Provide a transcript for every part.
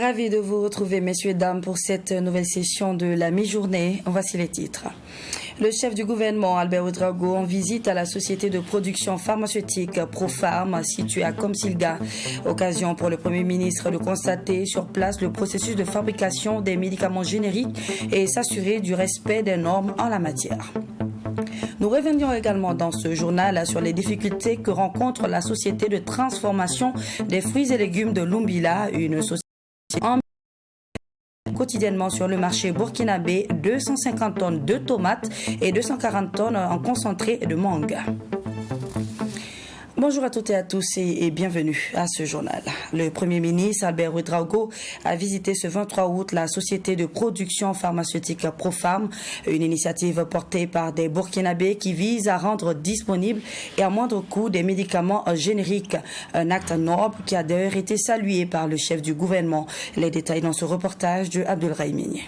Ravi de vous retrouver, messieurs et dames, pour cette nouvelle session de la mi-journée. Voici les titres. Le chef du gouvernement, Albert Ouedraogo, en visite à la société de production pharmaceutique Profarm, située à Komsilga. Occasion pour le Premier ministre de constater sur place le processus de fabrication des médicaments génériques et s'assurer du respect des normes en la matière. Nous reviendrons également dans ce journal sur les difficultés que rencontre la société de transformation des fruits et légumes de Lumbila, une société en quotidiennement sur le marché burkinabé 250 tonnes de tomates et 240 tonnes en concentré de mangue. Bonjour à toutes et à tous et bienvenue à ce journal. Le Premier ministre Albert Ouedraogo a visité ce 23 août la société de production pharmaceutique Profarm, une initiative portée par des Burkinabés qui vise à rendre disponibles et à moindre coût des médicaments génériques. Un acte noble qui a d'ailleurs été salué par le chef du gouvernement. Les détails dans ce reportage de Abdelrahim Migné.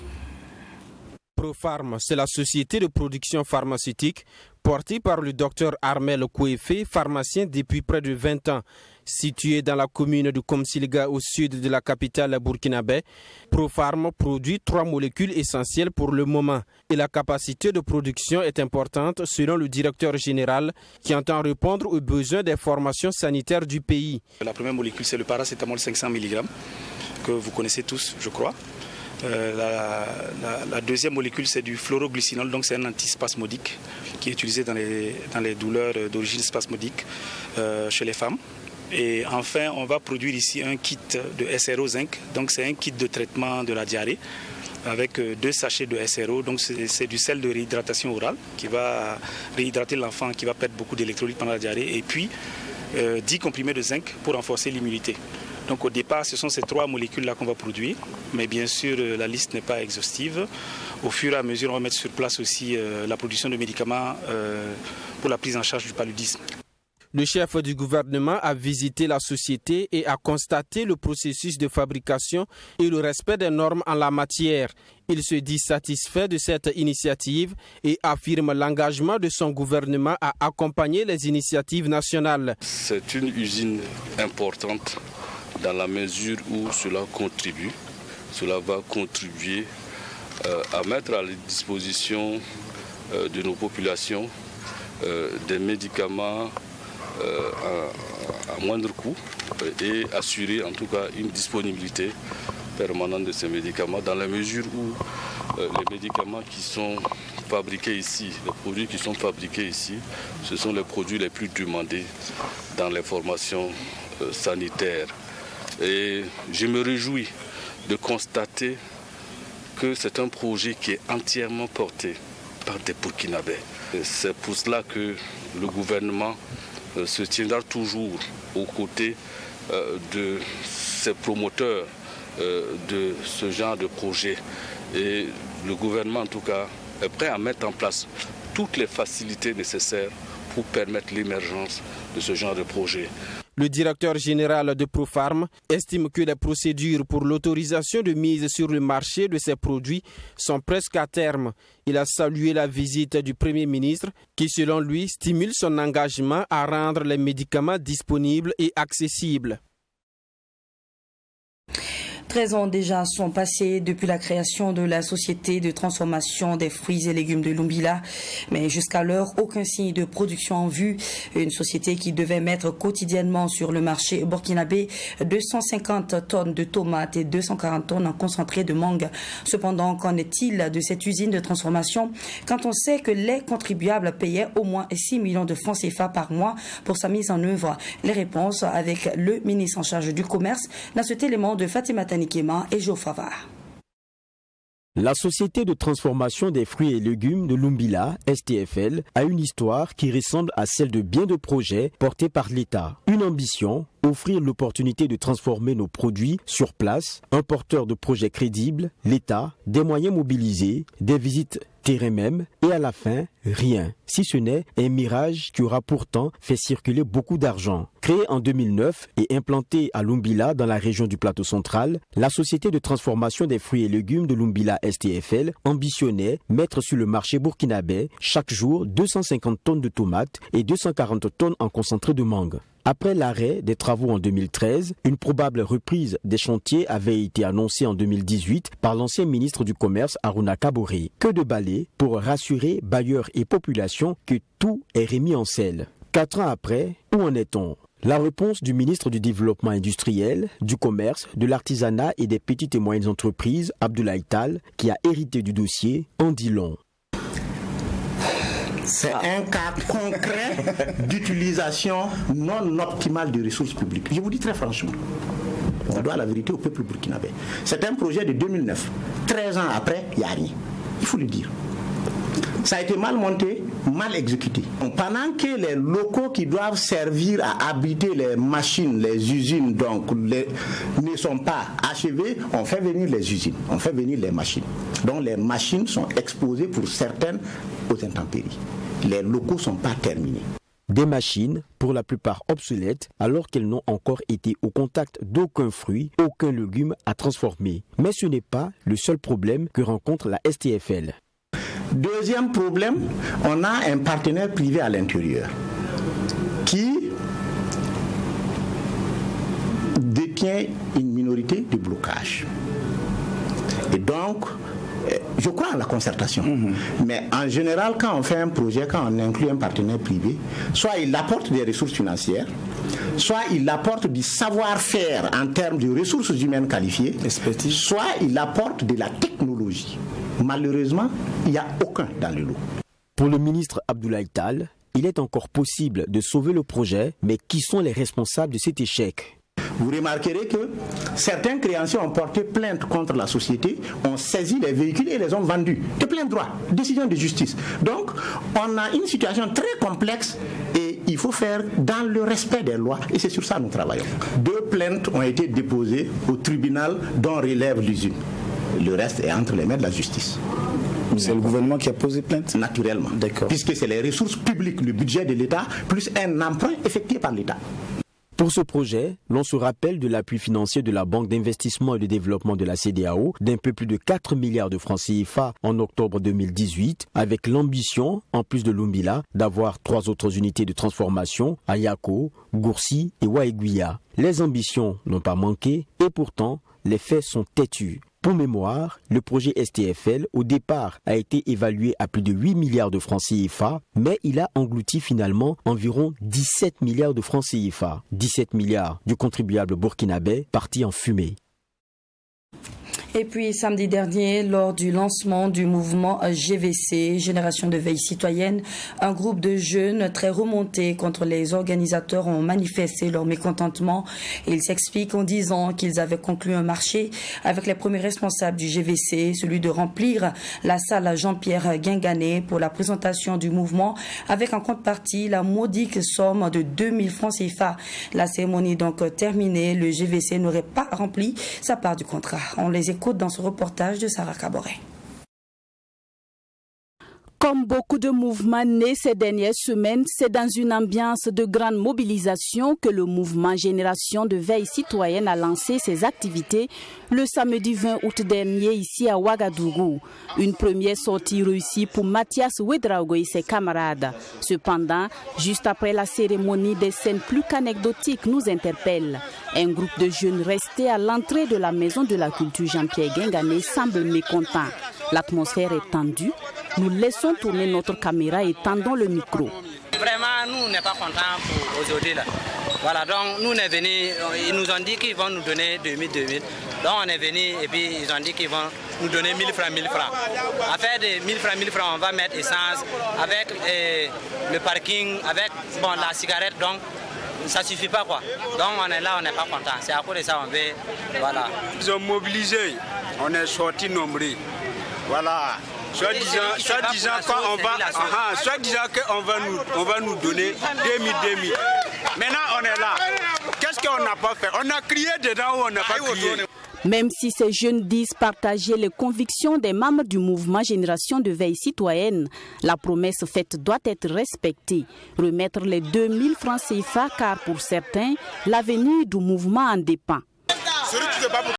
Profarm, c'est la société de production pharmaceutique portée par le docteur Armel Kouefé, pharmacien depuis près de 20 ans. Située dans la commune de Komsilga au sud de la capitale burkinabé, Profarm produit 3 molécules essentielles pour le moment. Et la capacité de production est importante selon le directeur général qui entend répondre aux besoins des formations sanitaires du pays. La première molécule, c'est le paracétamol 500 mg que vous connaissez tous, je crois. La deuxième molécule, c'est du fluoroglycinol, donc c'est un antispasmodique qui est utilisé dans les douleurs d'origine spasmodique chez les femmes. Et enfin, on va produire ici un kit de SRO zinc, donc c'est un kit de traitement de la diarrhée avec 2 sachets de SRO, donc c'est du sel de réhydratation orale qui va réhydrater l'enfant qui va perdre beaucoup d'électrolytes pendant la diarrhée, et puis 10 comprimés de zinc pour renforcer l'immunité. Donc au départ, ce sont ces 3 molécules-là qu'on va produire, mais bien sûr, la liste n'est pas exhaustive. Au fur et à mesure, on va mettre sur place aussi la production de médicaments pour la prise en charge du paludisme. Le chef du gouvernement a visité la société et a constaté le processus de fabrication et le respect des normes en la matière. Il se dit satisfait de cette initiative et affirme l'engagement de son gouvernement à accompagner les initiatives nationales. C'est une usine importante dans la mesure où cela va contribuer à mettre à la disposition de nos populations des médicaments à moindre coût et assurer en tout cas une disponibilité permanente de ces médicaments dans la mesure où les médicaments qui sont fabriqués ici, les produits qui sont fabriqués ici, ce sont les produits les plus demandés dans les formations sanitaires. Et je me réjouis de constater que c'est un projet qui est entièrement porté par des Burkinabés. C'est pour cela que le gouvernement se tiendra toujours aux côtés de ces promoteurs de ce genre de projet. Et le gouvernement, en tout cas, est prêt à mettre en place toutes les facilités nécessaires pour permettre l'émergence de ce genre de projet. Le directeur général de Profarm estime que les procédures pour l'autorisation de mise sur le marché de ces produits sont presque à terme. Il a salué la visite du Premier ministre qui, selon lui, stimule son engagement à rendre les médicaments disponibles et accessibles. 13 ans déjà sont passés depuis la création de la société de transformation des fruits et légumes de Lumbila. Mais jusqu'à l'heure, aucun signe de production en vue. Une société qui devait mettre quotidiennement sur le marché burkinabé 250 tonnes de tomates et 240 tonnes en concentré de mangue. Cependant, qu'en est-il de cette usine de transformation quand on sait que les contribuables payaient au moins 6 millions de francs CFA par mois pour sa mise en œuvre? Les réponses avec le ministre en charge du commerce dans cet élément de Fatima Tanikema et Joe Favard. La société de transformation des fruits et légumes de Lumbila, STFL, a une histoire qui ressemble à celle de bien de projets portés par l'État. Une ambition, offrir l'opportunité de transformer nos produits sur place, un porteur de projets crédibles, l'État, des moyens mobilisés, des visites terrain même, et à la fin, rien. Si ce n'est un mirage qui aura pourtant fait circuler beaucoup d'argent. Créée en 2009 et implantée à Lumbila dans la région du Plateau central, la société de transformation des fruits et légumes de Lumbila STFL ambitionnait mettre sur le marché burkinabé chaque jour 250 tonnes de tomates et 240 tonnes en concentré de mangue. Après l'arrêt des travaux en 2013, une probable reprise des chantiers avait été annoncée en 2018 par l'ancien ministre du Commerce Aruna Kabore. Que de balais pour rassurer bailleurs et population que tout est remis en selle. 4 ans après, où en est-on ? La réponse du ministre du Développement industriel, du Commerce, de l'Artisanat et des petites et moyennes entreprises, Abdoulaye Tall, qui a hérité du dossier, en dit long. C'est un cas concret d'utilisation non optimale des ressources publiques. Je vous dis très franchement, on doit la vérité au peuple burkinabé. C'est un projet de 2009. 13 ans après, il n'y a rien. Il faut le dire. Ça a été mal monté, mal exécuté. Pendant que les locaux qui doivent servir à abriter les machines, les usines, donc ne sont pas achevés, on fait venir les usines, on fait venir les machines. Donc les machines sont exposées pour certaines aux intempéries. Les locaux ne sont pas terminés. Des machines, pour la plupart obsolètes, alors qu'elles n'ont encore été au contact d'aucun fruit, aucun légume à transformer. Mais ce n'est pas le seul problème que rencontre la STFL. Deuxième problème, on a un partenaire privé à l'intérieur qui détient une minorité de blocage. Et donc, je crois en la concertation. Mais en général, quand on fait un projet, quand on inclut un partenaire privé, soit il apporte des ressources financières, soit il apporte du savoir-faire en termes de ressources humaines qualifiées, soit il apporte de la technologie. Malheureusement, il n'y a aucun dans le lot. Pour le ministre Abdoulaye Tall, il est encore possible de sauver le projet, mais qui sont les responsables de cet échec ? Vous remarquerez que certains créanciers ont porté plainte contre la société, ont saisi les véhicules et les ont vendus. De plein droit, décision de justice. Donc, on a une situation très complexe et il faut faire dans le respect des lois et c'est sur ça que nous travaillons. 2 plaintes ont été déposées au tribunal dont relève l'usine. Le reste est entre les mains de la justice. C'est le gouvernement qui a posé plainte ? Naturellement. D'accord. Puisque c'est les ressources publiques, le budget de l'État, plus un emprunt effectué par l'État. Pour ce projet, l'on se rappelle de l'appui financier de la Banque d'investissement et de développement de la CEDEAO d'un peu plus de 4 milliards de francs CFA en octobre 2018, avec l'ambition, en plus de Lumbila, d'avoir 3 autres unités de transformation à Yako, Goursi et Waiguia. Les ambitions n'ont pas manqué et pourtant, les faits sont têtus. Pour mémoire, le projet STFL, au départ, a été évalué à plus de 8 milliards de francs CFA, mais il a englouti finalement environ 17 milliards de francs CFA. 17 milliards du contribuable burkinabé partis en fumée. Et puis samedi dernier, lors du lancement du mouvement GVC, Génération de Veille Citoyenne, un groupe de jeunes très remontés contre les organisateurs ont manifesté leur mécontentement. Ils s'expliquent en disant qu'ils avaient conclu un marché avec les premiers responsables du GVC, celui de remplir la salle Jean-Pierre Guingané pour la présentation du mouvement avec en contrepartie la modique somme de 2000 francs CFA. La cérémonie donc terminée, le GVC n'aurait pas rempli sa part du contrat. On les écoute dans ce reportage de Sarah Caboret. Comme beaucoup de mouvements nés ces dernières semaines, c'est dans une ambiance de grande mobilisation que le mouvement Génération de Veille Citoyenne a lancé ses activités le samedi 20 août dernier ici à Ouagadougou. Une première sortie réussie pour Mathias Ouedraogo et ses camarades. Cependant, juste après la cérémonie, des scènes plus qu'anecdotiques nous interpellent. Un groupe de jeunes restés à l'entrée de la maison de la culture Jean-Pierre Guingané semble mécontent. L'atmosphère est tendue. Nous laissons tourner notre caméra et tendons le micro. Vraiment, nous, on n'est pas contents pour aujourd'hui. Là. Voilà, donc nous, on est venus, ils nous ont dit qu'ils vont nous donner 2000. Donc on est venus et puis ils ont dit qu'ils vont nous donner 1000 francs. À faire des 1000 francs, on va mettre essence avec le parking, avec la cigarette. Donc ça ne suffit pas quoi. Donc on est là, on n'est pas content. C'est à cause de ça on veut. Voilà. Ils ont mobilisé, on est sortis nombreux. Voilà. Soit disant qu'on va nous donner 2000. Maintenant on est là. Qu'est-ce qu'on n'a pas fait? On a crié dedans ou on n'a pas crié? Même si ces jeunes disent partager les convictions des membres du mouvement Génération de veille citoyenne, la promesse faite doit être respectée. Remettre les 2000 francs CFA car pour certains, l'avenir du mouvement en dépend.